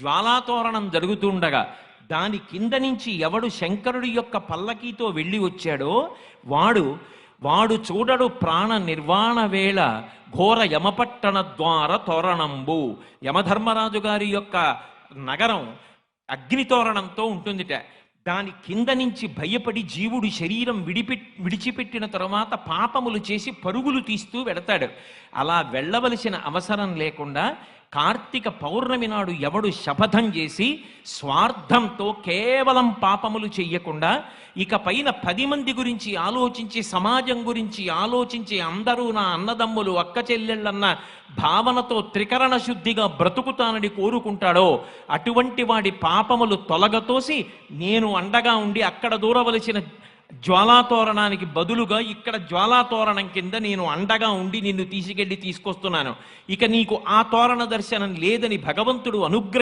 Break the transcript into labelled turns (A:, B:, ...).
A: జ్వాలాతోరణం జరుగుతుండగా దాని కింద నుంచి ఎవడు శంకరుడి యొక్క పల్లకీతో వెళ్ళి వచ్చాడో వాడు చూడడు ప్రాణ నిర్వాణ వేళ ఘోర యమపట్టణ ద్వార తోరణంబు. యమధర్మరాజు గారి యొక్క నగరం అగ్నితోరణంతో ఉంటుందిట. దాని కింద నుంచి భయపడి జీవుడు శరీరం విడిచిపెట్టిన తరువాత పాపములు చేసి పరుగులు తీస్తూ వెడతాడు. అలా వెళ్ళవలసిన అవసరం లేకుండా కార్తీక పౌర్ణమి నాడు ఎవడు శపథం చేసి స్వార్థంతో కేవలం పాపములు చెయ్యకుండా ఇక పైన 10 మంది గురించి ఆలోచించి సమాజం గురించి ఆలోచించి అందరూ నా అన్నదమ్ములు అక్క చెల్లెళ్ళన్న భావనతో త్రికరణ శుద్ధిగా బ్రతుకుతానని కోరుకుంటాడో అటువంటి వాడి పాపములు తొలగతోసి నేను అండగా ఉండి అక్కడ దూరవలసిన జ్వాలాతోరణానికి బదులుగా ఇక్కడ జ్వాలాతోరణం కింద నేను అండగా ఉండి నిన్ను తీసుకొస్తున్నాను. ఇక నీకు ఆ తోరణ దర్శనం లేదని భగవంతుడు